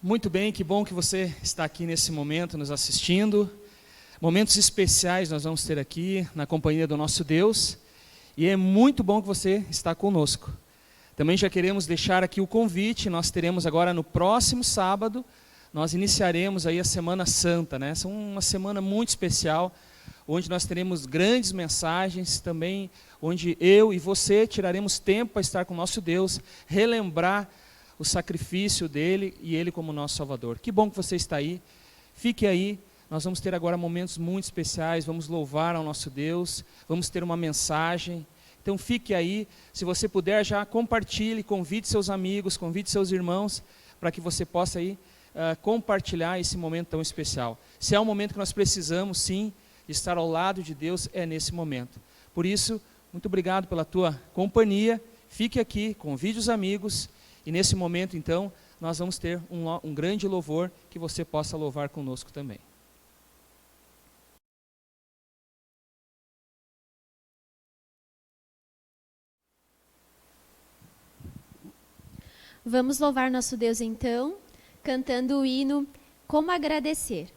Muito bem, que bom que você está aqui nesse momento nos assistindo. Momentos especiais nós vamos ter aqui na companhia do nosso Deus. E é muito bom que você está conosco. Também já queremos deixar aqui o convite, nós teremos agora no próximo sábado, nós iniciaremos aí a Semana Santa, né? Essa é uma semana muito especial, onde nós teremos grandes mensagens também, onde eu e você tiraremos tempo para estar com o nosso Deus, relembrar o sacrifício dele e ele como nosso Salvador. Que bom que você está aí, fique aí, nós vamos ter agora momentos muito especiais, vamos louvar ao nosso Deus, vamos ter uma mensagem. Então fique aí, se você puder já compartilhe, convide seus amigos, convide seus irmãos, para que você possa aí compartilhar esse momento tão especial. Se é um momento que nós precisamos sim, de estar ao lado de Deus, é nesse momento. Por isso, muito obrigado pela tua companhia, fique aqui, convide os amigos, e nesse momento então, nós vamos ter um grande louvor, que você possa louvar conosco também. Vamos louvar nosso Deus então, cantando o hino Como Agradecer.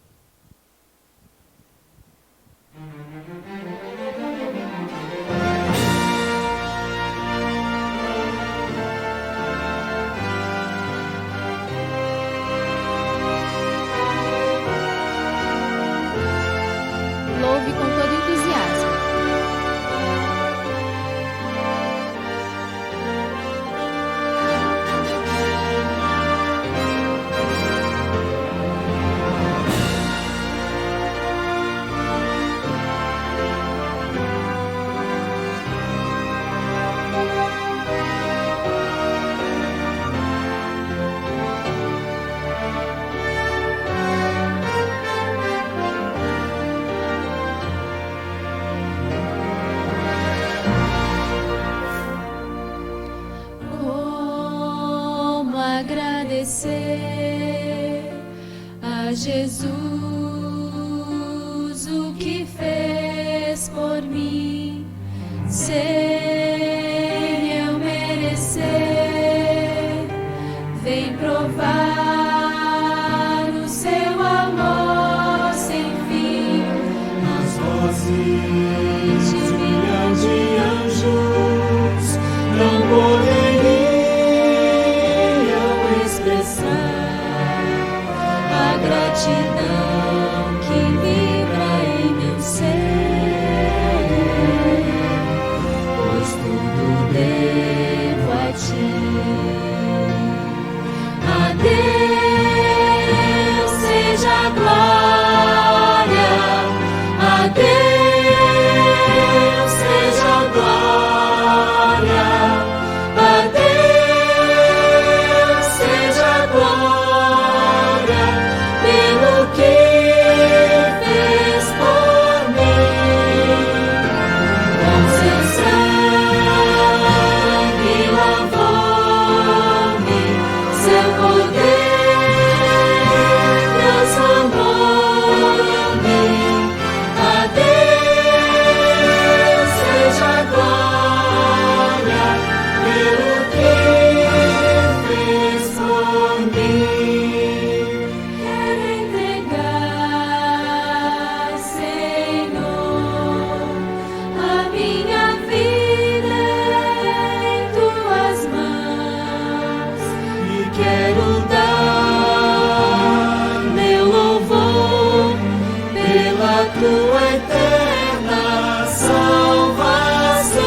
Louve com todo entusiasmo. Agradecer a Jesus o que fez por mim, sem eu merecer. Vem provar o seu amor sem fim. As vozes de milhão de anjos não poderiam a gratidão que vibra em meu ser, pois tudo devo a ti. A Deus seja a glória, a Deus seja a glória, a Deus seja a glória pelo que fez por mim. Com seu sangue lavou-me, seu poder transformou-me. A Deus seja a glória pelo que fez por mim. Quero entregar, Senhor, a minha vida em tuas mãos e quero dar meu louvor pela tua eterna salvação.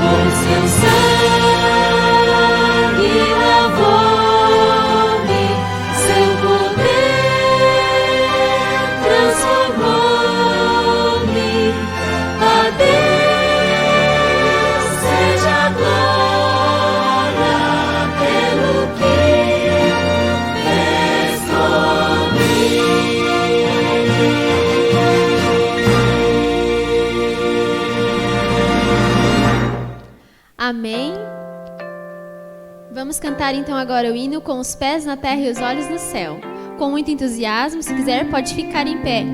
Com seu sangue lavou-me, seu poder transformou-me. A Deus seja a glória pelo que fez por mim. Amém. Vamos cantar então agora o hino com os pés na terra e os olhos no céu. Com muito entusiasmo, se quiser pode ficar em pé.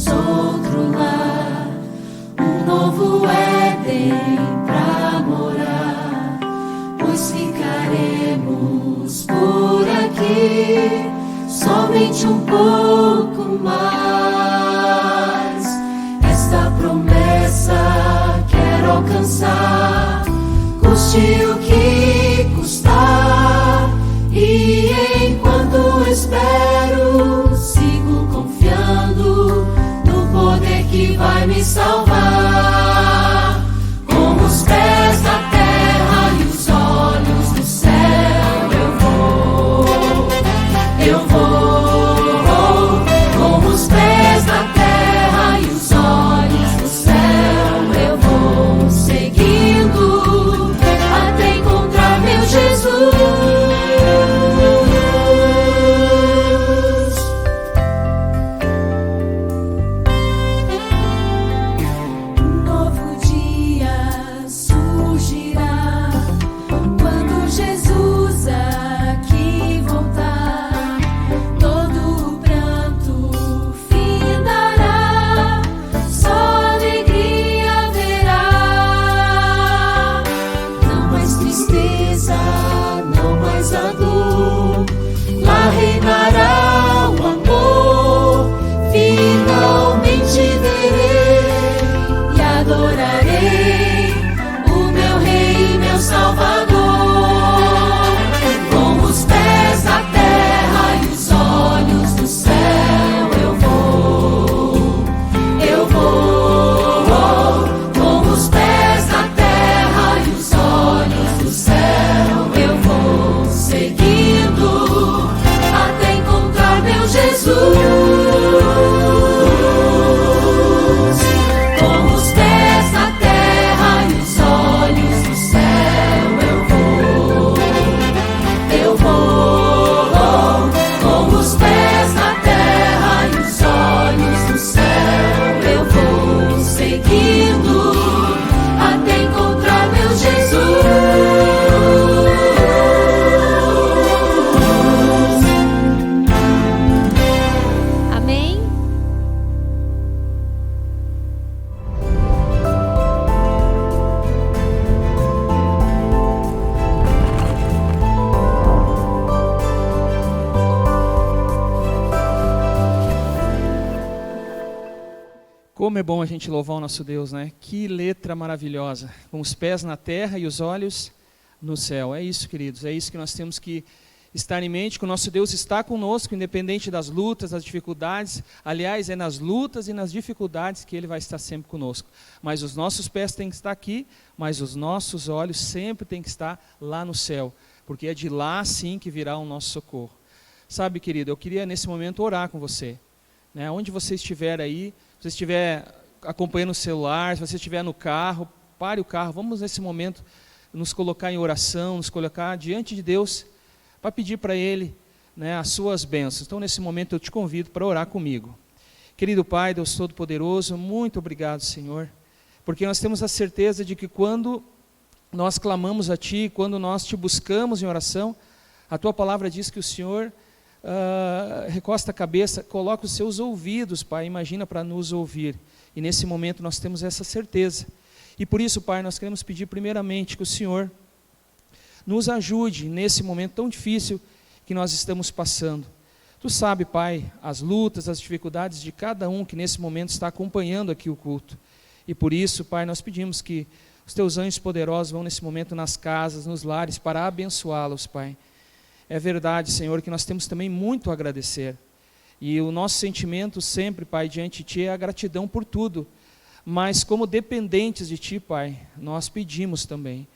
outro lar, um novo Éden pra morar, pois ficaremos por aqui somente um pouco mais. Esta promessa quero alcançar, custe o que custar, e enquanto espero, sigo confiando no poder que vai me salvar. Com os pés na terra e os olhos no céu, eu vou, com os pés na terra e os olhos no céu, eu vou seguindo até encontrar meu Jesus. Como é bom a gente louvar o nosso Deus, né? Que letra maravilhosa, com os pés na terra e os olhos no céu. É isso, queridos, é isso que nós temos que estar em mente, que o nosso Deus está conosco, independente das lutas, das dificuldades. Aliás, é nas lutas e nas dificuldades que Ele vai estar sempre conosco. Mas os nossos pés têm que estar aqui, mas os nossos olhos sempre têm que estar lá no céu, porque é de lá sim que virá o nosso socorro. Sabe, querido, eu queria nesse momento orar com você, né? Onde você estiver aí, se você estiver acompanhando o celular, se você estiver no carro, pare o carro, vamos nesse momento nos colocar em oração, nos colocar diante de Deus, para pedir para Ele, né, as suas bênçãos. Então nesse momento eu te convido para orar comigo. Querido Pai, Deus Todo-Poderoso, muito obrigado, Senhor, porque nós temos a certeza de que quando nós clamamos a Ti, quando nós Te buscamos em oração, a Tua palavra diz que o Senhor recosta a cabeça, coloca os seus ouvidos, Pai, imagina, para nos ouvir. E nesse momento nós temos essa certeza. E por isso, Pai, nós queremos pedir primeiramente que o Senhor nos ajude nesse momento tão difícil que nós estamos passando. Tu sabe, Pai, as lutas, as dificuldades de cada um que nesse momento está acompanhando aqui o culto. E por isso, Pai, nós pedimos que os Teus anjos poderosos vão nesse momento nas casas, nos lares, para abençoá-los, Pai. É verdade, Senhor, que nós temos também muito a agradecer. E o nosso sentimento sempre, Pai, diante de Ti é a gratidão por tudo. Mas como dependentes de Ti, Pai, nós pedimos também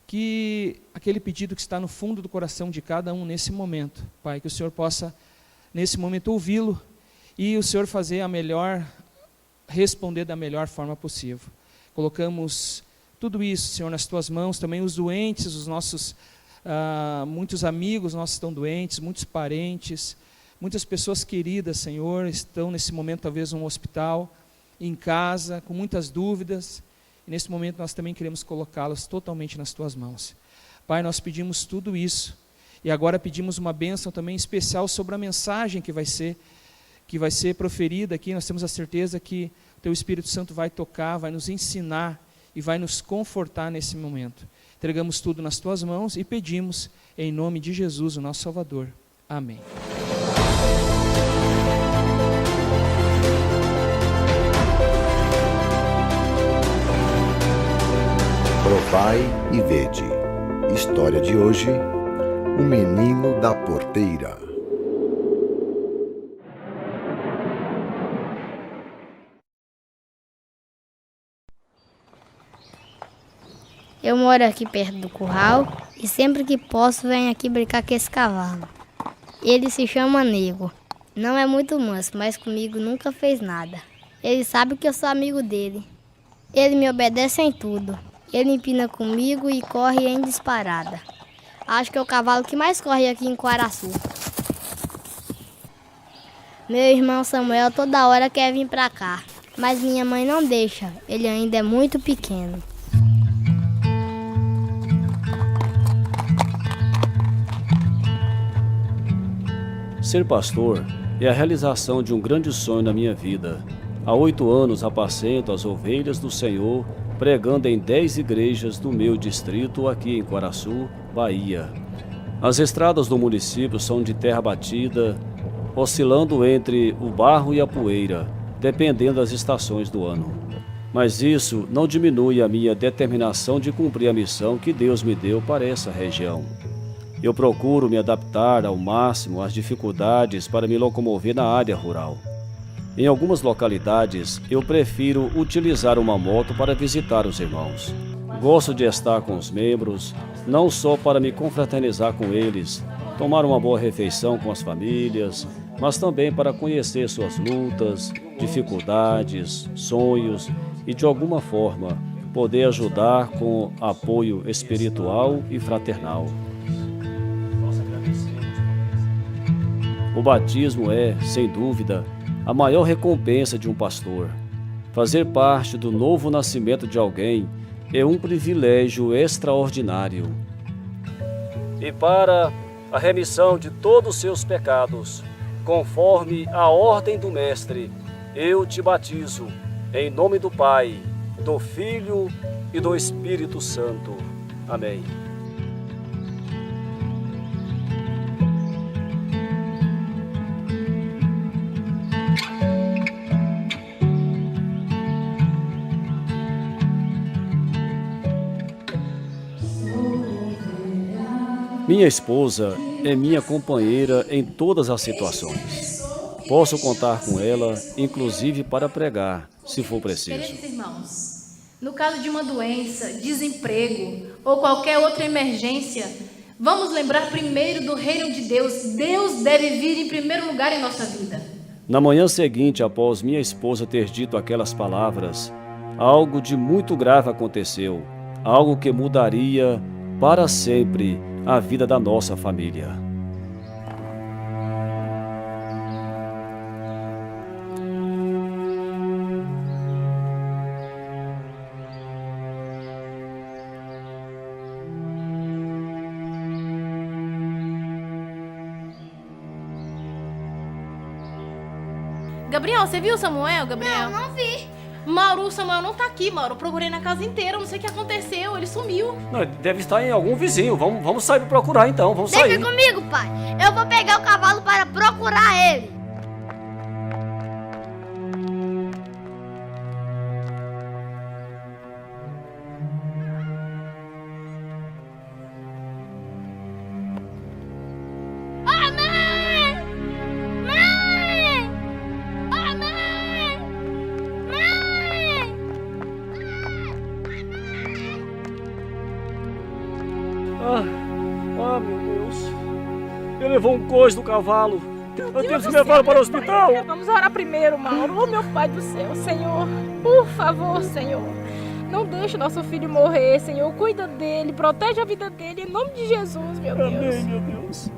que aquele pedido que está no fundo do coração de cada um nesse momento, Pai, que o Senhor possa, nesse momento, ouvi-lo e o Senhor responder da melhor forma possível. Colocamos tudo isso, Senhor, nas Tuas mãos, também os doentes, os nossos muitos amigos nossos estão doentes, muitos parentes, muitas pessoas queridas, Senhor, estão nesse momento talvez num hospital, em casa, com muitas dúvidas, e nesse momento nós também queremos colocá-los totalmente nas Tuas mãos. Pai, nós pedimos tudo isso, e agora pedimos uma bênção também especial sobre a mensagem que vai ser que vai ser proferida aqui, nós temos a certeza que o Teu Espírito Santo vai tocar, vai nos ensinar e vai nos confortar nesse momento. Entregamos tudo nas Tuas mãos e pedimos em nome de Jesus, o nosso Salvador. Amém. Provai e vede. História de hoje: o menino da porteira. Eu moro aqui perto do curral e sempre que posso venho aqui brincar com esse cavalo. Ele se chama Nego. Não é muito manso, mas comigo nunca fez nada. Ele sabe que eu sou amigo dele. Ele me obedece em tudo. Ele empina comigo e corre em disparada. Acho que é o cavalo que mais corre aqui em Quaraçu. Meu irmão Samuel toda hora quer vir pra cá, mas minha mãe não deixa. Ele ainda é muito pequeno. Ser pastor é a realização de um grande sonho na minha vida. Há 8 anos apacento as ovelhas do Senhor, pregando em 10 igrejas do meu distrito aqui em Quaraçu, Bahia. As estradas do município são de terra batida, oscilando entre o barro e a poeira, dependendo das estações do ano. Mas isso não diminui a minha determinação de cumprir a missão que Deus me deu para essa região. Eu procuro me adaptar ao máximo às dificuldades para me locomover na área rural. Em algumas localidades, eu prefiro utilizar uma moto para visitar os irmãos. Gosto de estar com os membros, não só para me confraternizar com eles, tomar uma boa refeição com as famílias, mas também para conhecer suas lutas, dificuldades, sonhos e, de alguma forma, poder ajudar com apoio espiritual e fraternal. O batismo é, sem dúvida, a maior recompensa de um pastor. Fazer parte do novo nascimento de alguém é um privilégio extraordinário. E para a remissão de todos os seus pecados, conforme a ordem do Mestre, eu te batizo, em nome do Pai, do Filho e do Espírito Santo. Amém. Minha esposa é minha companheira em todas as situações. Posso contar com ela, inclusive para pregar, se for preciso. Queridos irmãos, no caso de uma doença, desemprego ou qualquer outra emergência, vamos lembrar primeiro do reino de Deus. Deus deve vir em primeiro lugar em nossa vida. Na manhã seguinte, após minha esposa ter dito aquelas palavras, algo de muito grave aconteceu, algo que mudaria para sempre a vida da nossa família. Gabriel, você viu o Samuel, Gabriel? Não vi. Mauro, o Samuel não tá aqui, Mauro. Eu procurei na casa inteira, não sei o que aconteceu, ele sumiu. Não, deve estar em algum vizinho. Vamos sair para procurar então, vamos sair. Deixa comigo, pai. Eu vou pegar o cavalo para procurar ele. Meu Deus. Ele levou um coice do cavalo. Eu tenho que levá-lo para o hospital. Vamos orar primeiro, Mauro. Oh, meu Pai do céu, Senhor. Por favor, Senhor. Não deixe nosso filho morrer, Senhor. Cuida dele, protege a vida dele. Em nome de Jesus, meu Deus. Amém, meu Deus.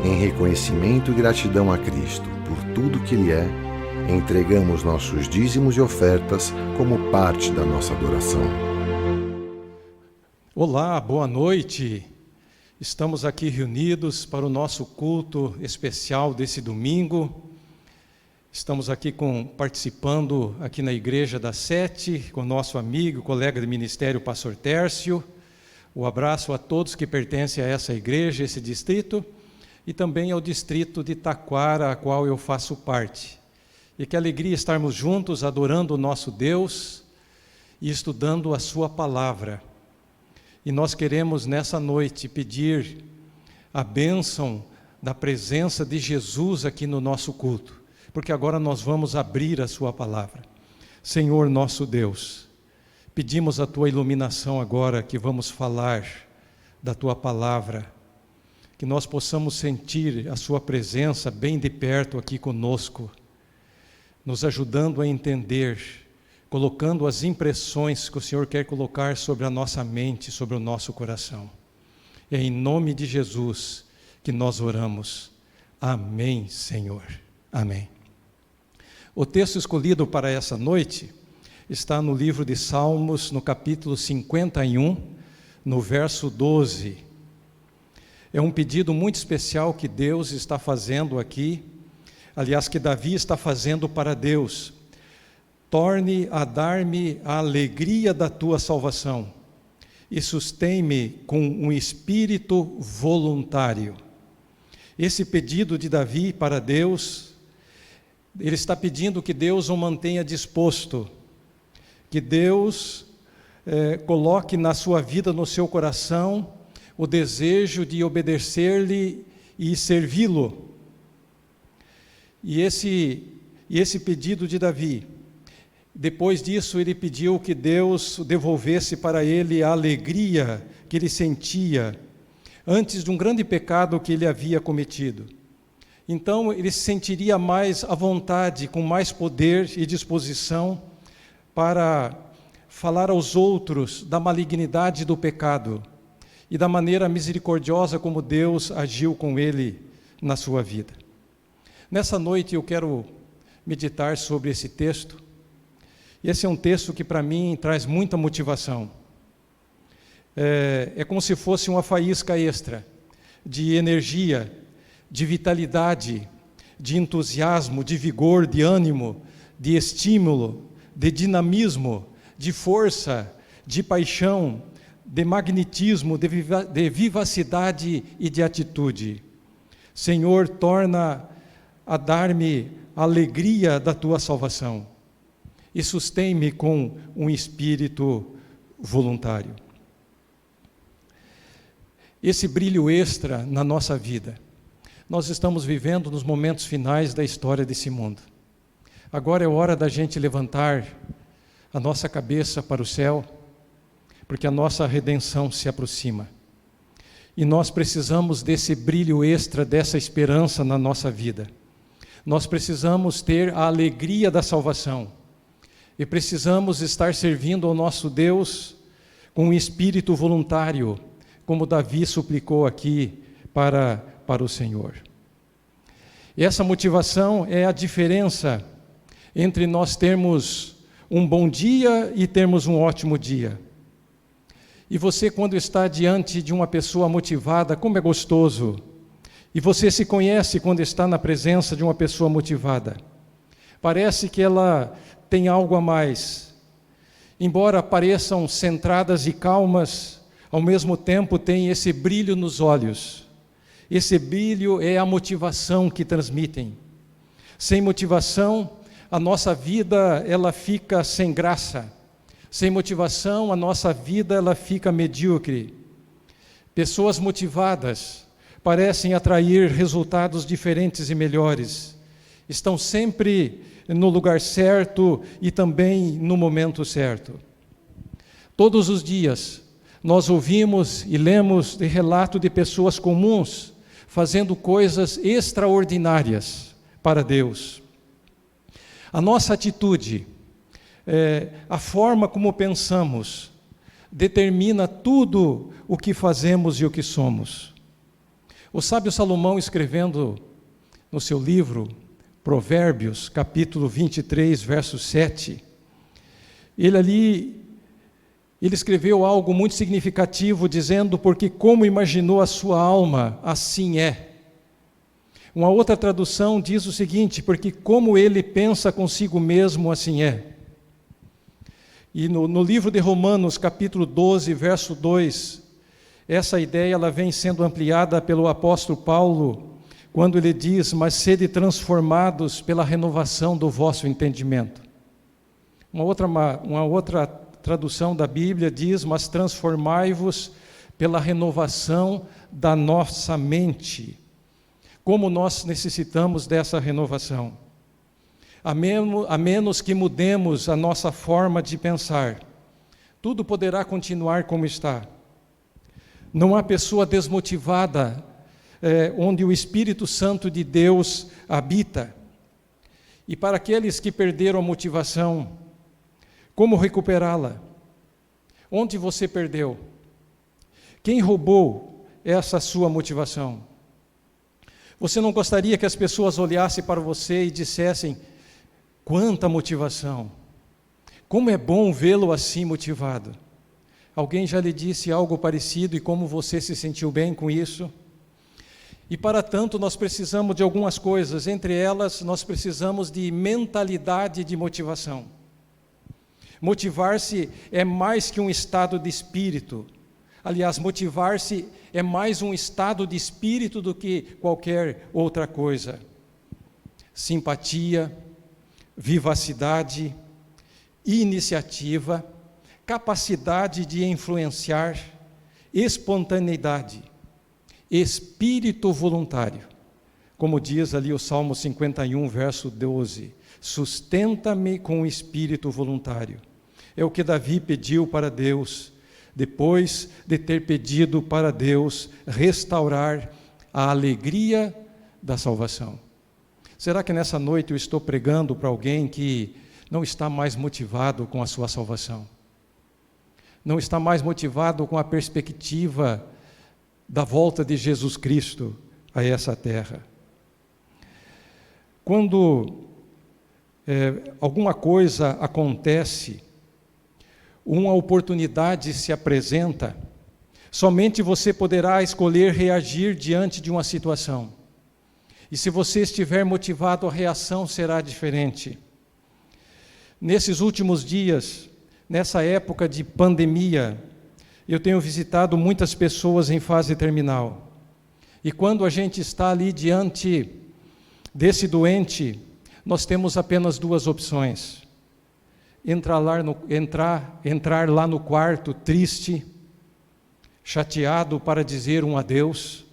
Em reconhecimento e gratidão a Cristo por tudo que Ele é, entregamos nossos dízimos e ofertas como parte da nossa adoração. Olá, boa noite. Estamos aqui reunidos para o nosso culto especial desse domingo. Estamos aqui participando aqui na Igreja da Sete, com o nosso amigo, colega de ministério, pastor Tércio. Um abraço a todos que pertencem a essa igreja, esse distrito, e também ao distrito de Taquara, a qual eu faço parte. E que alegria estarmos juntos, adorando o nosso Deus e estudando a sua palavra. E nós queremos nessa noite pedir a bênção da presença de Jesus aqui no nosso culto, porque agora nós vamos abrir a sua palavra. Senhor nosso Deus, pedimos a tua iluminação agora que vamos falar da tua palavra, que nós possamos sentir a sua presença bem de perto aqui conosco, nos ajudando a entender, colocando as impressões que o Senhor quer colocar sobre a nossa mente, sobre o nosso coração. É em nome de Jesus que nós oramos. Amém, Senhor. Amém. O texto escolhido para essa noite está no livro de Salmos, no capítulo 51, no verso 12. É um pedido muito especial que Deus está fazendo aqui, aliás, que Davi está fazendo para Deus. Torne a dar-me a alegria da tua salvação e sustém-me com um espírito voluntário. Esse pedido de Davi para Deus, ele está pedindo que Deus o mantenha disposto, que Deus coloque na sua vida, no seu coração, o desejo de obedecer-lhe e servi-lo. E esse pedido de Davi, depois disso ele pediu que Deus devolvesse para ele a alegria que ele sentia antes de um grande pecado que ele havia cometido. Então ele se sentiria mais à vontade, com mais poder e disposição para falar aos outros da malignidade do pecado e da maneira misericordiosa como Deus agiu com ele na sua vida. Nessa noite eu quero meditar sobre esse texto. E esse é um texto que para mim traz muita motivação. É como se fosse uma faísca extra de energia, de vitalidade, de entusiasmo, de vigor, de ânimo, de estímulo, de dinamismo, de força, de paixão, de magnetismo, de vivacidade e de atitude. Senhor, torna a dar-me a alegria da tua salvação e sustém-me com um espírito voluntário. Esse brilho extra na nossa vida, nós estamos vivendo nos momentos finais da história desse mundo. Agora é hora da gente levantar a nossa cabeça para o céu, porque a nossa redenção se aproxima. E nós precisamos desse brilho extra, dessa esperança na nossa vida. Nós precisamos ter a alegria da salvação. E precisamos estar servindo ao nosso Deus com um espírito voluntário, como Davi suplicou aqui para o Senhor. E essa motivação é a diferença entre nós termos um bom dia e termos um ótimo dia. E você, quando está diante de uma pessoa motivada, como é gostoso. E você se conhece quando está na presença de uma pessoa motivada. Parece que ela tem algo a mais. Embora pareçam centradas e calmas, ao mesmo tempo tem esse brilho nos olhos. Esse brilho é a motivação que transmitem. Sem motivação, a nossa vida ela fica sem graça. Sem motivação, a nossa vida ela fica medíocre. Pessoas motivadas parecem atrair resultados diferentes e melhores. Estão sempre no lugar certo e também no momento certo. Todos os dias, nós ouvimos e lemos de relato de pessoas comuns fazendo coisas extraordinárias para Deus. A nossa atitude, a forma como pensamos, determina tudo o que fazemos e o que somos. O sábio Salomão, escrevendo no seu livro Provérbios, capítulo 23, verso 7, ele ali Ele escreveu algo muito significativo, dizendo: porque como imaginou a sua alma, assim é. Uma outra tradução diz o seguinte: porque como ele pensa consigo mesmo, assim é. E no livro de Romanos, capítulo 12, verso 2, essa ideia ela vem sendo ampliada pelo apóstolo Paulo, quando ele diz: mas sede transformados pela renovação do vosso entendimento. Uma outra tradução da Bíblia diz: mas transformai-vos pela renovação da nossa mente. Como nós necessitamos dessa renovação. A menos que mudemos a nossa forma de pensar, tudo poderá continuar como está. Não há pessoa desmotivada onde o Espírito Santo de Deus habita. E para aqueles que perderam a motivação, como recuperá-la? Onde você perdeu? Quem roubou essa sua motivação? Você não gostaria que as pessoas olhassem para você e dissessem: quanta motivação, como é bom vê-lo assim motivado? Alguém já lhe disse algo parecido e como você se sentiu bem com isso? E para tanto nós precisamos de algumas coisas, entre elas nós precisamos de mentalidade de motivação. Motivar-se é mais que um estado de espírito. Aliás, motivar-se é mais um estado de espírito do que qualquer outra coisa. Simpatia, vivacidade, iniciativa, capacidade de influenciar, espontaneidade, espírito voluntário. Como diz ali o Salmo 51, verso 12: sustenta-me com o espírito voluntário. É o que Davi pediu para Deus, depois de ter pedido para Deus restaurar a alegria da salvação. Será que nessa noite eu estou pregando para alguém que não está mais motivado com a sua salvação? Não está mais motivado com a perspectiva da volta de Jesus Cristo a essa terra? Quando alguma coisa acontece, uma oportunidade se apresenta, somente você poderá escolher reagir diante de uma situação. E se você estiver motivado, a reação será diferente. Nesses últimos dias, nessa época de pandemia, eu tenho visitado muitas pessoas em fase terminal. E quando a gente está ali diante desse doente, nós temos apenas duas opções: entrar lá no quarto triste, chateado para dizer um adeus,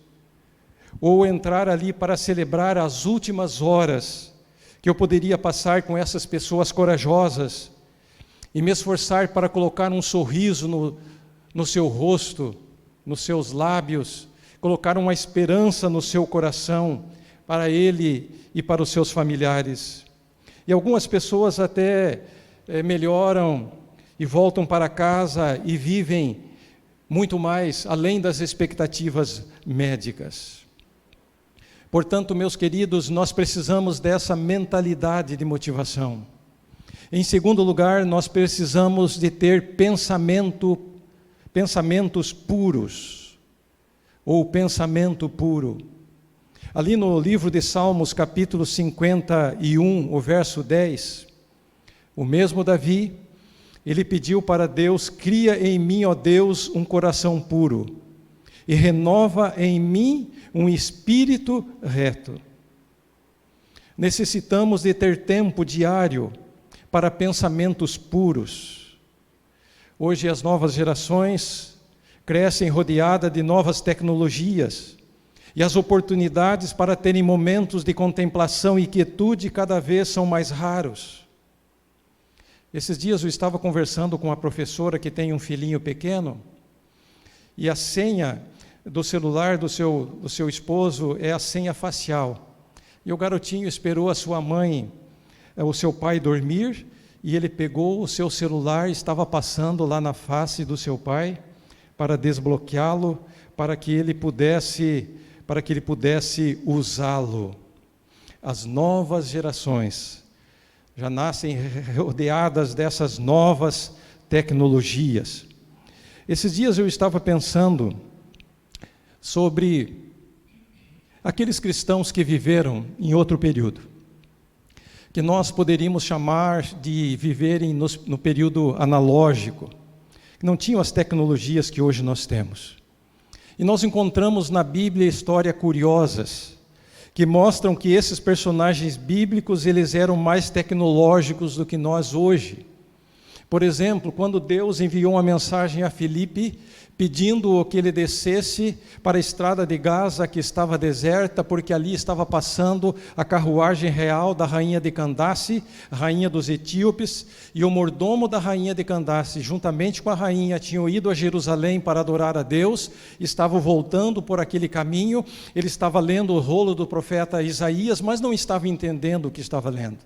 ou entrar ali para celebrar as últimas horas que eu poderia passar com essas pessoas corajosas e me esforçar para colocar um sorriso no seu rosto, nos seus lábios, colocar uma esperança no seu coração para ele e para os seus familiares. E algumas pessoas até melhoram e voltam para casa e vivem muito mais além das expectativas médicas. Portanto, meus queridos, nós precisamos dessa mentalidade de motivação. Em segundo lugar, nós precisamos de ter pensamentos puros, ou pensamento puro. Ali no livro de Salmos, capítulo 51, o verso 10, o mesmo Davi, ele pediu para Deus: cria em mim, ó Deus, um coração puro, e renova em mim um espírito reto. Necessitamos de ter tempo diário para pensamentos puros. Hoje as novas gerações crescem rodeadas de novas tecnologias, e as oportunidades para terem momentos de contemplação e quietude cada vez são mais raros. Esses dias eu estava conversando com uma professora que tem um filhinho pequeno, e a senha do celular do seu esposo é a senha facial. E o garotinho esperou a sua mãe, o seu pai dormir, e ele pegou o seu celular, estava passando lá na face do seu pai para desbloqueá-lo, para que ele pudesse usá-lo. As novas gerações já nascem rodeadas dessas novas tecnologias. Esses dias eu estava pensando sobre aqueles cristãos que viveram em outro período, que nós poderíamos chamar de viverem no período analógico, que não tinham as tecnologias que hoje nós temos. E nós encontramos na Bíblia histórias curiosas, que mostram que esses personagens bíblicos, eles eram mais tecnológicos do que nós hoje. Por exemplo, quando Deus enviou uma mensagem a Filipe, pedindo que ele descesse para a estrada de Gaza, que estava deserta, porque ali estava passando a carruagem real da rainha de Candace, rainha dos etíopes, e o mordomo da rainha de Candace, juntamente com a rainha, tinham ido a Jerusalém para adorar a Deus, estavam voltando por aquele caminho, ele estava lendo o rolo do profeta Isaías, mas não estava entendendo o que estava lendo.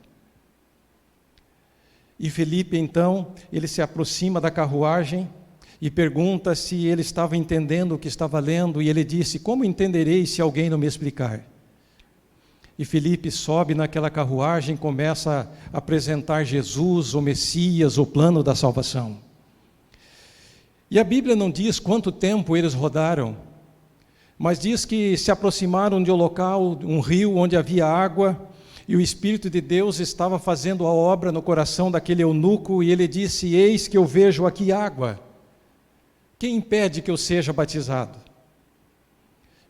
E Filipe, então, ele se aproxima da carruagem e pergunta se ele estava entendendo o que estava lendo, e ele disse: como entenderei se alguém não me explicar? E Filipe sobe naquela carruagem e começa a apresentar Jesus, o Messias, o plano da salvação. E a Bíblia não diz quanto tempo eles rodaram, mas diz que se aproximaram de um local, um rio onde havia água, e o Espírito de Deus estava fazendo a obra no coração daquele eunuco, e ele disse: eis que eu vejo aqui água. Quem impede que eu seja batizado?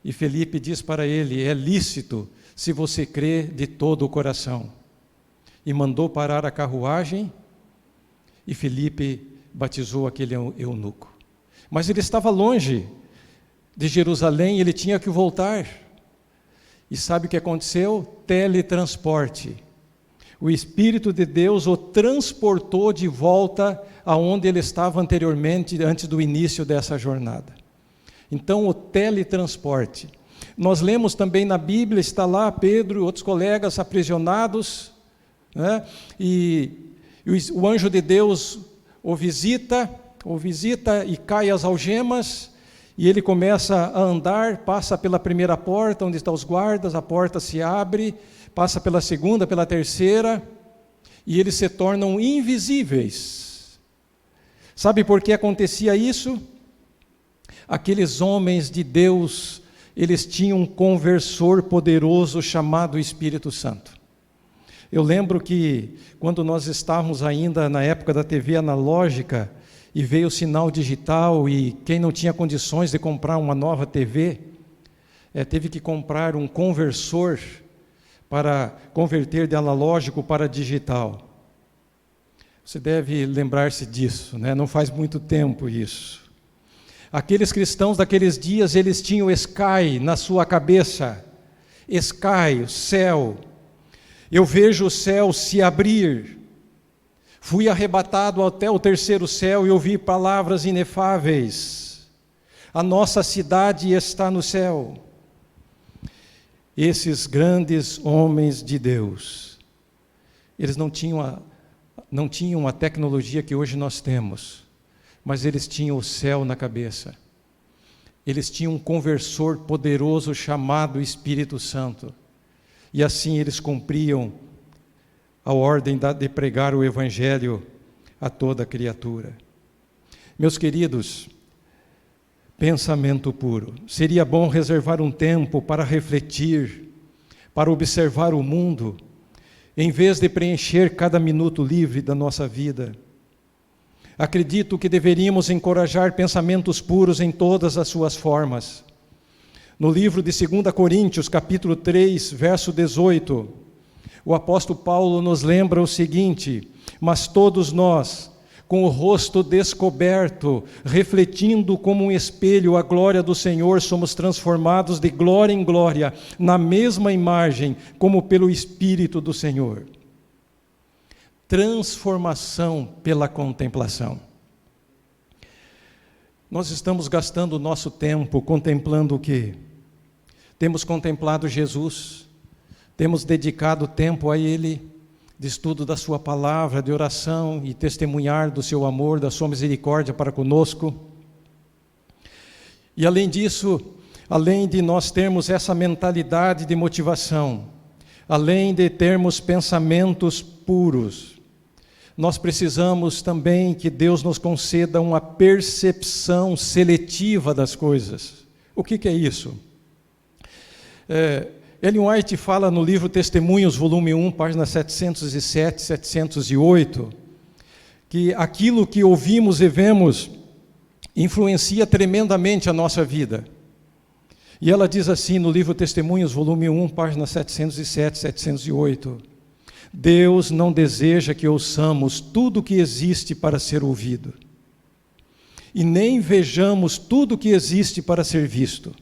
E Filipe diz para ele: é lícito, se você crê de todo o coração. E mandou parar a carruagem, e Filipe batizou aquele eunuco. Mas ele estava longe de Jerusalém, ele tinha que voltar. E sabe o que aconteceu? Teletransporte. O Espírito de Deus o transportou de volta aonde ele estava anteriormente, antes do início dessa jornada. Então, o teletransporte. Nós lemos também na Bíblia, está lá Pedro e outros colegas aprisionados, né? E o anjo de Deus o visita e cai as algemas, e ele começa a andar, passa pela primeira porta, onde estão os guardas, a porta se abre, passa pela segunda, pela terceira, e eles se tornam invisíveis. Sabe por que acontecia isso? Aqueles homens de Deus, eles tinham um conversor poderoso chamado Espírito Santo. Eu lembro que quando nós estávamos ainda na época da TV analógica, e veio o sinal digital, e quem não tinha condições de comprar uma nova TV, teve que comprar um conversor para converter de analógico para digital. Você deve lembrar-se disso, né? Não faz muito tempo isso. Aqueles cristãos daqueles dias, eles tinham Sky na sua cabeça. Sky, o céu. Eu vejo o céu se abrir. Fui arrebatado até o terceiro céu e ouvi palavras inefáveis. A nossa cidade está no céu. Esses grandes homens de Deus, eles não tinham a tecnologia que hoje nós temos, mas eles tinham o céu na cabeça. Eles tinham um conversor poderoso chamado Espírito Santo. E assim eles cumpriam a ordem de pregar o Evangelho a toda criatura. Meus queridos, pensamento puro. Seria bom reservar um tempo para refletir, para observar o mundo, em vez de preencher cada minuto livre da nossa vida. Acredito que deveríamos encorajar pensamentos puros em todas as suas formas. No livro de 2 Coríntios, capítulo 3, verso 18, o apóstolo Paulo nos lembra o seguinte: mas todos nós, com o rosto descoberto, refletindo como um espelho a glória do Senhor, somos transformados de glória em glória, na mesma imagem, como pelo Espírito do Senhor. Transformação pela contemplação. Nós estamos gastando o nosso tempo contemplando o quê? Temos contemplado Jesus, temos dedicado tempo a Ele, de estudo da sua palavra, de oração e testemunhar do seu amor, da sua misericórdia para conosco. E além disso, além de nós termos essa mentalidade de motivação, além de termos pensamentos puros, nós precisamos também que Deus nos conceda uma percepção seletiva das coisas. O que é isso? Ellen White fala no livro Testemunhos, volume 1, páginas 707, 708, que aquilo que ouvimos e vemos influencia tremendamente a nossa vida. E ela diz assim no livro Testemunhos, volume 1, páginas 707, 708, Deus não deseja que ouçamos tudo o que existe para ser ouvido, e nem vejamos tudo o que existe para ser visto.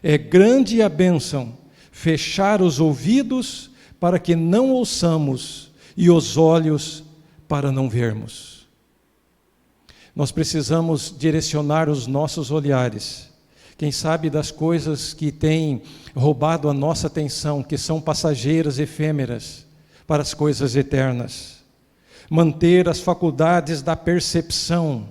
É grande a bênção fechar os ouvidos para que não ouçamos e os olhos para não vermos. Nós precisamos direcionar os nossos olhares, quem sabe das coisas que têm roubado a nossa atenção, que são passageiras, efêmeras, para as coisas eternas. Manter as faculdades da percepção,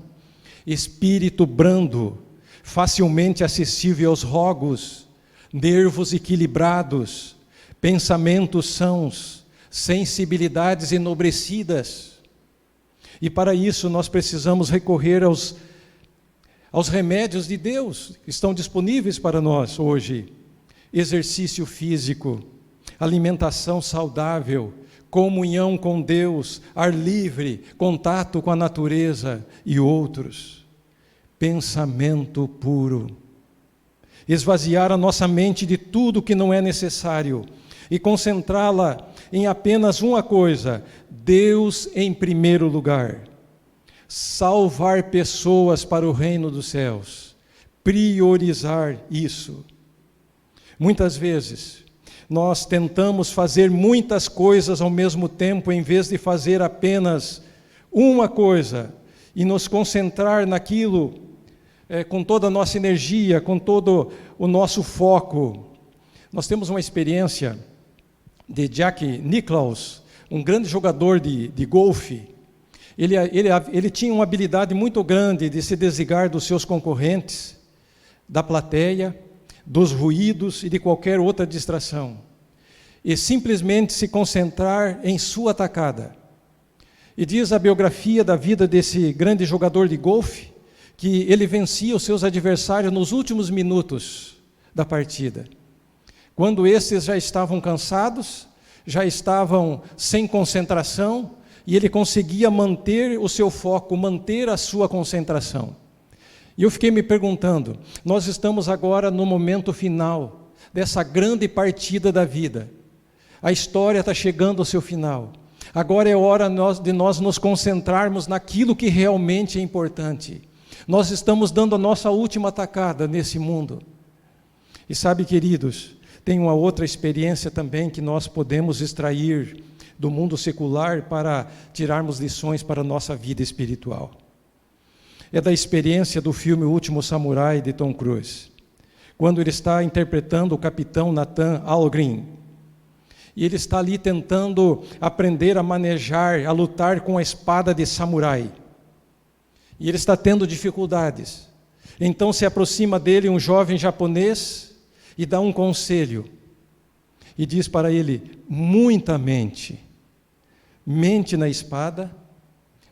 espírito brando, facilmente acessível aos rogos, nervos equilibrados, pensamentos sãos, sensibilidades enobrecidas. E para isso nós precisamos recorrer aos remédios de Deus, que estão disponíveis para nós hoje. Exercício físico, alimentação saudável, comunhão com Deus, ar livre, contato com a natureza e outros. Pensamento puro. Esvaziar a nossa mente de tudo que não é necessário e concentrá-la em apenas uma coisa: Deus em primeiro lugar. Salvar pessoas para o reino dos céus. Priorizar isso. Muitas vezes, nós tentamos fazer muitas coisas ao mesmo tempo, em vez de fazer apenas uma coisa e nos concentrar naquilo com toda a nossa energia, com todo o nosso foco. Nós temos uma experiência de Jack Nicklaus, um grande jogador de golfe. Ele tinha uma habilidade muito grande de se desligar dos seus concorrentes, da plateia, dos ruídos e de qualquer outra distração, e simplesmente se concentrar em sua tacada. E diz a biografia da vida desse grande jogador de golfe, que ele vencia os seus adversários nos últimos minutos da partida. Quando esses já estavam cansados, já estavam sem concentração, e ele conseguia manter o seu foco, manter a sua concentração. E eu fiquei me perguntando, nós estamos agora no momento final dessa grande partida da vida. A história está chegando ao seu final. Agora é hora de nós nos concentrarmos naquilo que realmente é importante. Nós estamos dando a nossa última tacada nesse mundo. E sabe, queridos, tem uma outra experiência também que nós podemos extrair do mundo secular para tirarmos lições para a nossa vida espiritual. É da experiência do filme O Último Samurai, de Tom Cruise, quando ele está interpretando o capitão Nathan Algren, e ele está ali tentando aprender a manejar, a lutar com a espada de samurai, e ele está tendo dificuldades. Então se aproxima dele um jovem japonês e dá um conselho, e diz para ele: muita mente, mente na espada,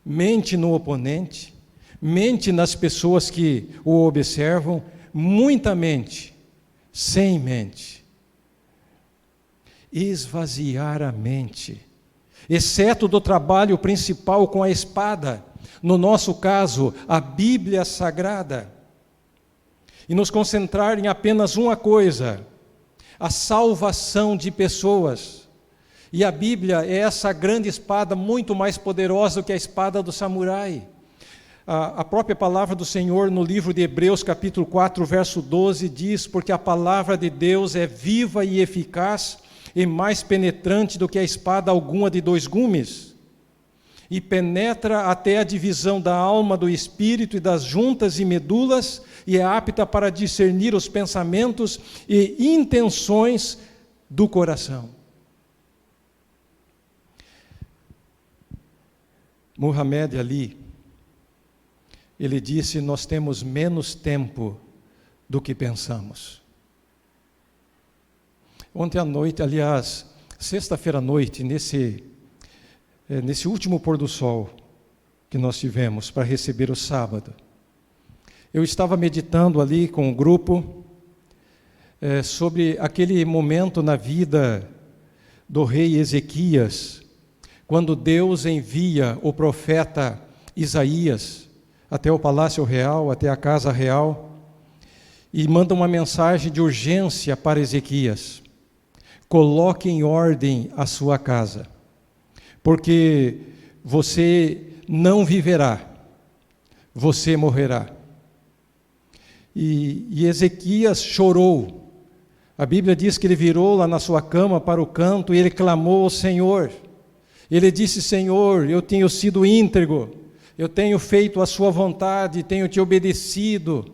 mente no oponente, mente nas pessoas que o observam, muita mente, sem mente. Esvaziar a mente, exceto do trabalho principal com a espada, no nosso caso, a Bíblia Sagrada, e nos concentrar em apenas uma coisa: a salvação de pessoas. E a Bíblia é essa grande espada, muito mais poderosa do que a espada do samurai. A própria palavra do Senhor no livro de Hebreus, capítulo 4, verso 12, diz: porque a palavra de Deus é viva e eficaz, e mais penetrante do que a espada alguma de dois gumes, e penetra até a divisão da alma, do espírito e das juntas e medulas, e é apta para discernir os pensamentos e intenções do coração. Muhammad Ali, ele disse: nós temos menos tempo do que pensamos. Ontem à noite, aliás, sexta-feira à noite, nesse nesse último pôr do sol que nós tivemos para receber o sábado, eu estava meditando ali com o grupo sobre aquele momento na vida do rei Ezequias, quando Deus envia o profeta Isaías até o palácio real, até a casa real, e manda uma mensagem de urgência para Ezequias: coloque em ordem a sua casa, porque você não viverá, você morrerá. E Ezequias chorou. A Bíblia diz que ele virou lá na sua cama para o canto e ele clamou ao Senhor. Ele disse: Senhor, eu tenho sido íntegro, eu tenho feito a sua vontade, tenho te obedecido.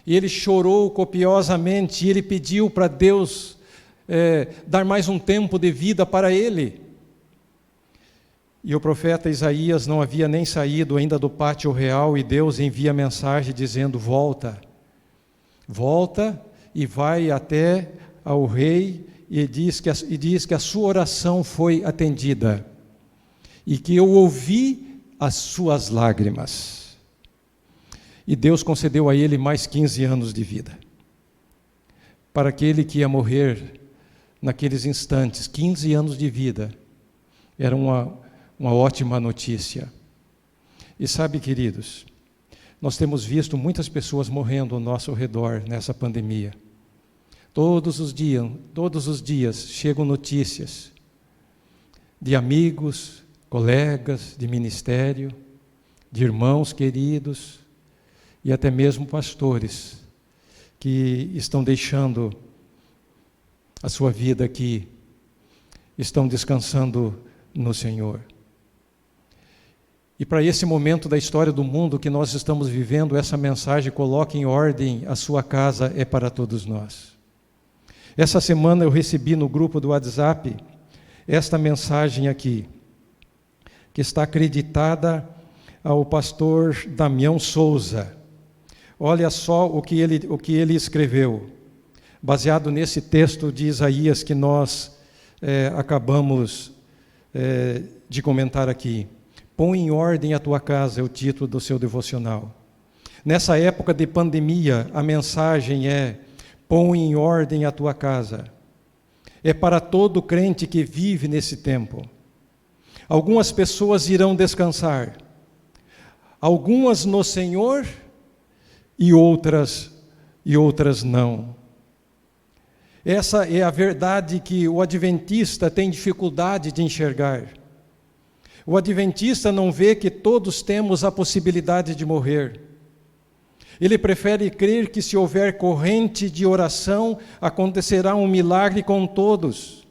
E ele chorou copiosamente e ele pediu para Deus dar mais um tempo de vida para ele. E o profeta Isaías não havia nem saído ainda do pátio real e Deus envia mensagem dizendo: volta e vai até ao rei e diz que a sua oração foi atendida e que eu ouvi as suas lágrimas. E Deus concedeu a ele mais 15 anos de vida. Para aquele que ia morrer naqueles instantes, 15 anos de vida, era uma ótima notícia. E sabe, queridos, nós temos visto muitas pessoas morrendo ao nosso redor nessa pandemia. Todos os dias chegam notícias de amigos, colegas de ministério, de irmãos queridos e até mesmo pastores que estão deixando a sua vida aqui, estão descansando no Senhor. E para esse momento da história do mundo que nós estamos vivendo, essa mensagem, coloque em ordem a sua casa, é para todos nós. Essa semana eu recebi no grupo do WhatsApp esta mensagem aqui, que está acreditada ao pastor Damião Souza. Olha só o que ele escreveu, baseado nesse texto de Isaías que nós acabamos de comentar aqui. Põe em ordem a tua casa, é o título do seu devocional. Nessa época de pandemia, a mensagem é: põe em ordem a tua casa. É para todo crente que vive nesse tempo. Algumas pessoas irão descansar, algumas no Senhor e outras não. Essa é a verdade que o adventista tem dificuldade de enxergar. O adventista não vê que todos temos a possibilidade de morrer. Ele prefere crer que se houver corrente de oração, acontecerá um milagre com todos.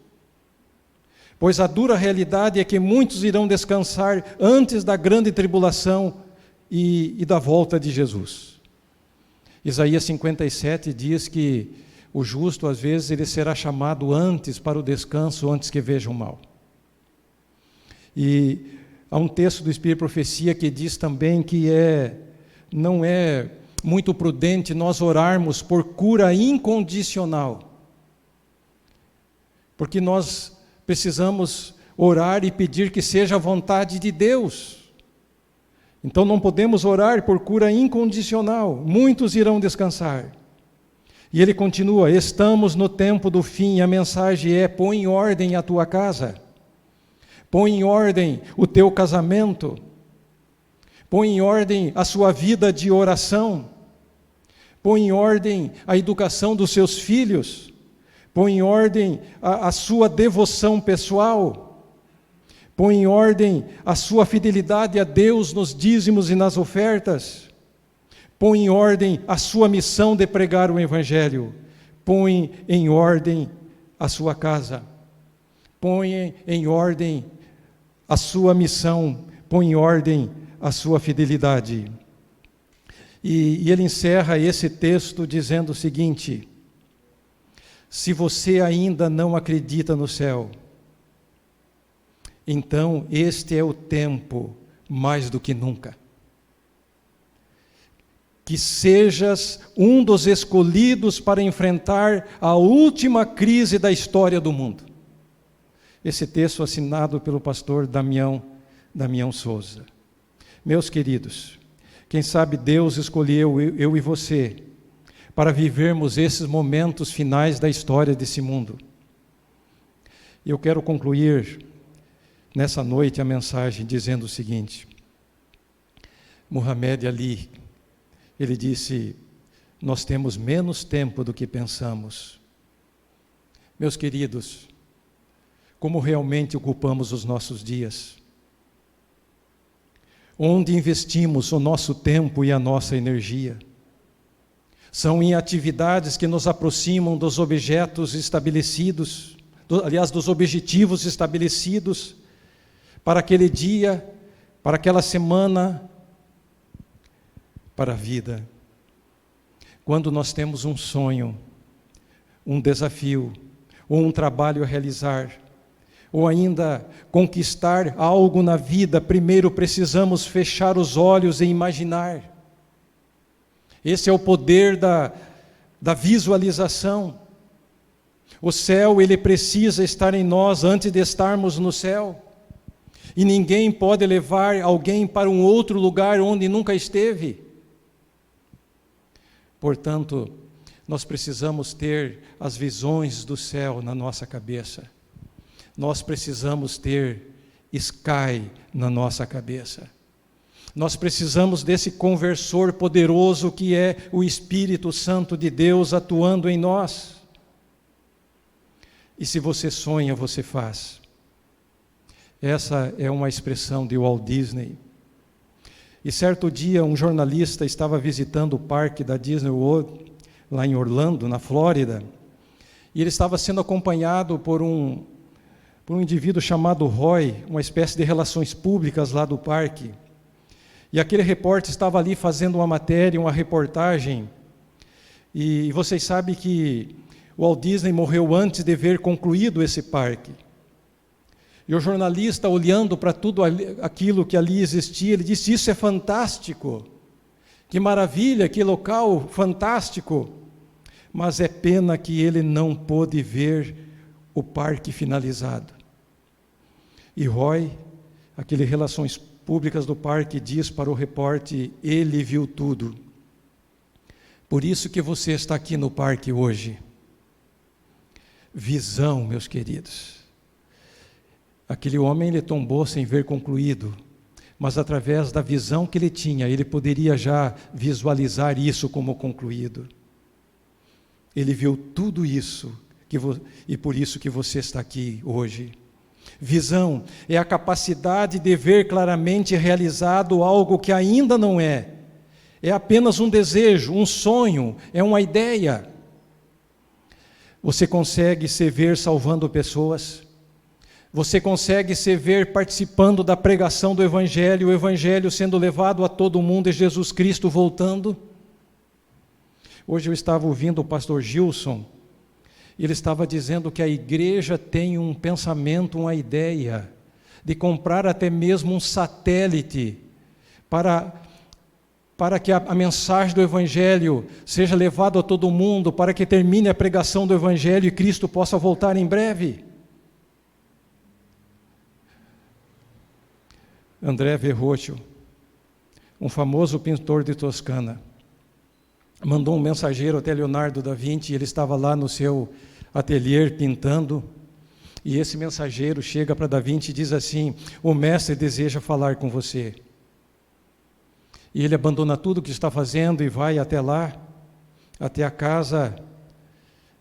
Pois a dura realidade é que muitos irão descansar antes da grande tribulação e da volta de Jesus. Isaías 57 diz que o justo, às vezes, ele será chamado antes para o descanso, antes que veja o mal. E há um texto do Espírito e Profecia que diz também que não é muito prudente nós orarmos por cura incondicional, porque nós precisamos orar e pedir que seja a vontade de Deus. Então não podemos orar por cura incondicional. Muitos irão descansar. E ele continua: estamos no tempo do fim. A mensagem é: põe em ordem a tua casa, põe em ordem o teu casamento, põe em ordem a sua vida de oração, põe em ordem a educação dos seus filhos, põe em ordem a sua devoção pessoal, põe em ordem a sua fidelidade a Deus nos dízimos e nas ofertas, põe em ordem a sua missão de pregar o Evangelho, põe em ordem a sua casa, põe em ordem a sua missão, põe em ordem a sua fidelidade. E ele encerra esse texto dizendo o seguinte: se você ainda não acredita no céu, então este é o tempo mais do que nunca. Que sejas um dos escolhidos para enfrentar a última crise da história do mundo. esse texto assinado pelo pastor Damião Souza. Meus queridos, quem sabe Deus escolheu eu e você para vivermos esses momentos finais da história desse mundo. E eu quero concluir nessa noite a mensagem dizendo o seguinte: Muhammad Ali, ele disse: nós temos menos tempo do que pensamos. Meus queridos, como realmente ocupamos os nossos dias? Onde investimos o nosso tempo e a nossa energia? São em atividades que nos aproximam dos objetos estabelecidos, dos objetivos estabelecidos para aquele dia, para aquela semana, para a vida. Quando nós temos um sonho, um desafio, ou um trabalho a realizar, ou ainda conquistar algo na vida, primeiro precisamos fechar os olhos e imaginar. Esse é o poder da visualização. O céu, ele precisa estar em nós antes de estarmos no céu. E ninguém pode levar alguém para um outro lugar onde nunca esteve. Portanto, nós precisamos ter as visões do céu na nossa cabeça. Nós precisamos ter Sky na nossa cabeça. Nós precisamos desse conversor poderoso que é o Espírito Santo de Deus atuando em nós. E se você sonha, você faz. Essa é uma expressão de Walt Disney. E certo dia um jornalista estava visitando o parque da Disney World, lá em Orlando, na Flórida, e ele estava sendo acompanhado por um indivíduo chamado Roy, uma espécie de relações públicas lá do parque. E aquele repórter estava ali fazendo uma matéria, uma reportagem, e vocês sabem que o Walt Disney morreu antes de ver concluído esse parque. E o jornalista, olhando para tudo aquilo que ali existia, ele disse: isso é fantástico, que maravilha, que local fantástico, mas é pena que ele não pôde ver o parque finalizado. E Roy, aquele Relações Públicas do parque, diz para o repórter: ele viu tudo. Por isso que você está aqui no parque hoje. Visão, meus queridos. Aquele homem, ele tombou sem ver concluído, mas através da visão que ele tinha, ele poderia já visualizar isso como concluído. Ele viu tudo isso, e por isso que você está aqui hoje. Visão é a capacidade de ver claramente realizado algo que ainda não é. É apenas um desejo, um sonho, é uma ideia. Você consegue se ver salvando pessoas. Você consegue se ver participando da pregação do Evangelho, o Evangelho sendo levado a todo mundo e Jesus Cristo voltando. Hoje eu estava ouvindo o pastor Gilson, ele estava dizendo que a igreja tem um pensamento, uma ideia, de comprar até mesmo um satélite para que a mensagem do Evangelho seja levada a todo mundo, para que termine a pregação do Evangelho e Cristo possa voltar em breve. André Verrocchio, um famoso pintor de Toscana, mandou um mensageiro até Leonardo da Vinci, ele estava lá no seu ateliê pintando, e esse mensageiro chega para da Vinci e diz assim: o mestre deseja falar com você. E ele abandona tudo o que está fazendo e vai até lá, até a casa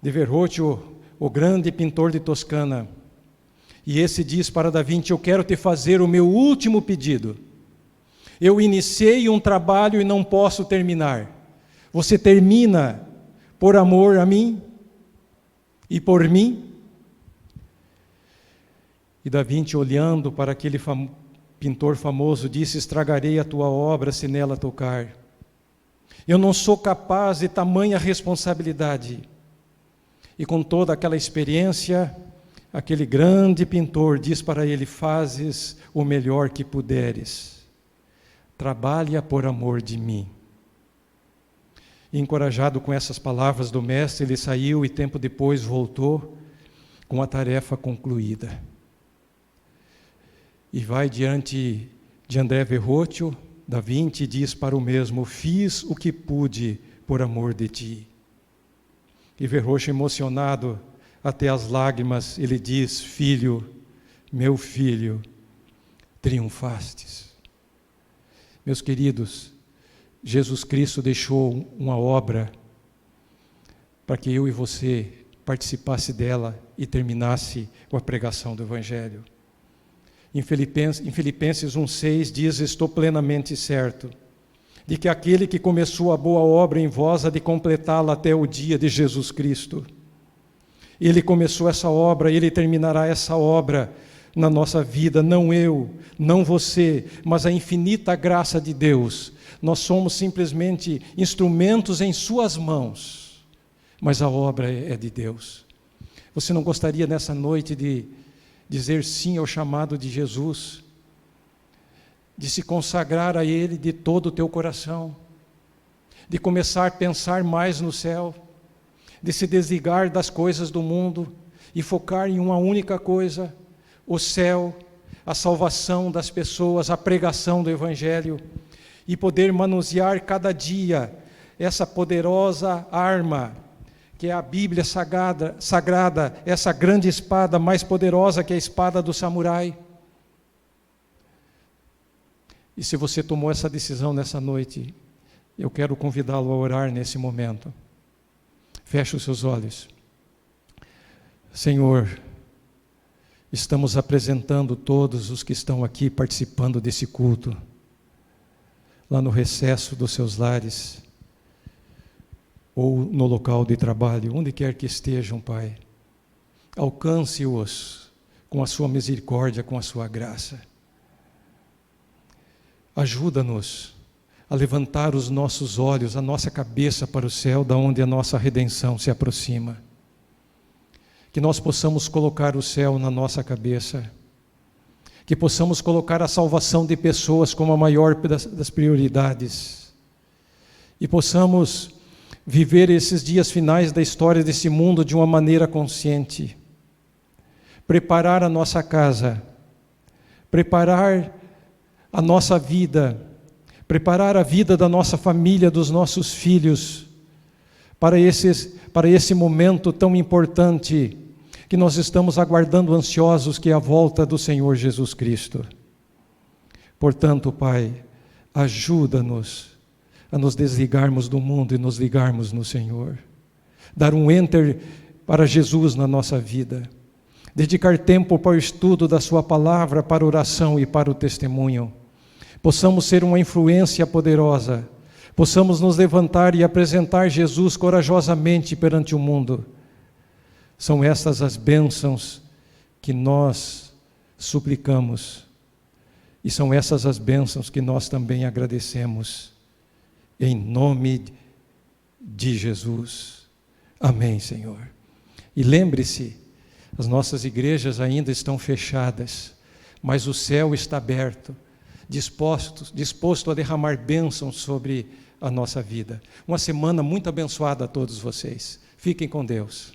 de Verrocchio, o grande pintor de Toscana. E esse diz para da Vinci: eu quero te fazer o meu último pedido. Eu iniciei um trabalho e não posso terminar. Você termina por amor a mim e por mim? E da Vinci, olhando para aquele pintor famoso, disse: estragarei a tua obra se nela tocar. Eu não sou capaz de tamanha responsabilidade. E com toda aquela experiência, aquele grande pintor diz para ele: fazes o melhor que puderes, trabalha por amor de mim. E encorajado com essas palavras do mestre, ele saiu e tempo depois voltou com a tarefa concluída. e vai diante de André Verrocchio, da Vinci, e diz para o mesmo: fiz o que pude por amor de ti. E Verrocchio, emocionado até as lágrimas, ele diz: filho, meu filho, triunfastes. Meus queridos, Jesus Cristo deixou uma obra para que eu e você participasse dela e terminasse com a pregação do Evangelho. Em Filipenses 1,6 diz: estou plenamente certo de que aquele que começou a boa obra em vós há de completá-la até o dia de Jesus Cristo. Ele começou essa obra, Ele terminará essa obra na nossa vida, não eu, não você, mas a infinita graça de Deus. Nós somos simplesmente instrumentos em suas mãos, mas a obra é de Deus. Você não gostaria nessa noite de dizer sim ao chamado de Jesus, de se consagrar a Ele de todo o teu coração, de começar a pensar mais no céu, de se desligar das coisas do mundo e focar em uma única coisa: o céu, a salvação das pessoas, a pregação do Evangelho, e poder manusear cada dia essa poderosa arma, que é a Bíblia sagrada, essa grande espada mais poderosa que a espada do samurai. E se você tomou essa decisão nessa noite, eu quero convidá-lo a orar nesse momento. Feche os seus olhos. Senhor, estamos apresentando todos os que estão aqui participando desse culto, lá no recesso dos seus lares, ou no local de trabalho, onde quer que estejam, Pai. Alcance-os com a sua misericórdia, com a sua graça. Ajuda-nos a levantar os nossos olhos, a nossa cabeça para o céu, da onde a nossa redenção se aproxima. Que nós possamos colocar o céu na nossa cabeça, que possamos colocar a salvação de pessoas como a maior das prioridades, e possamos viver esses dias finais da história desse mundo de uma maneira consciente, preparar a nossa casa, preparar a nossa vida, preparar a vida da nossa família, dos nossos filhos, para esse momento tão importante que nós estamos aguardando ansiosos, que é a volta do Senhor Jesus Cristo. Portanto, Pai, ajuda-nos a nos desligarmos do mundo e nos ligarmos no Senhor. Dar um enter para Jesus na nossa vida. Dedicar tempo para o estudo da sua palavra, para a oração e para o testemunho. Possamos ser uma influência poderosa. Possamos nos levantar e apresentar Jesus corajosamente perante o mundo. São estas as bênçãos que nós suplicamos. E são essas as bênçãos que nós também agradecemos. Em nome de Jesus. Amém, Senhor. E lembre-se, as nossas igrejas ainda estão fechadas, mas o céu está aberto, disposto a derramar bênçãos sobre a nossa vida. Uma semana muito abençoada a todos vocês. Fiquem com Deus.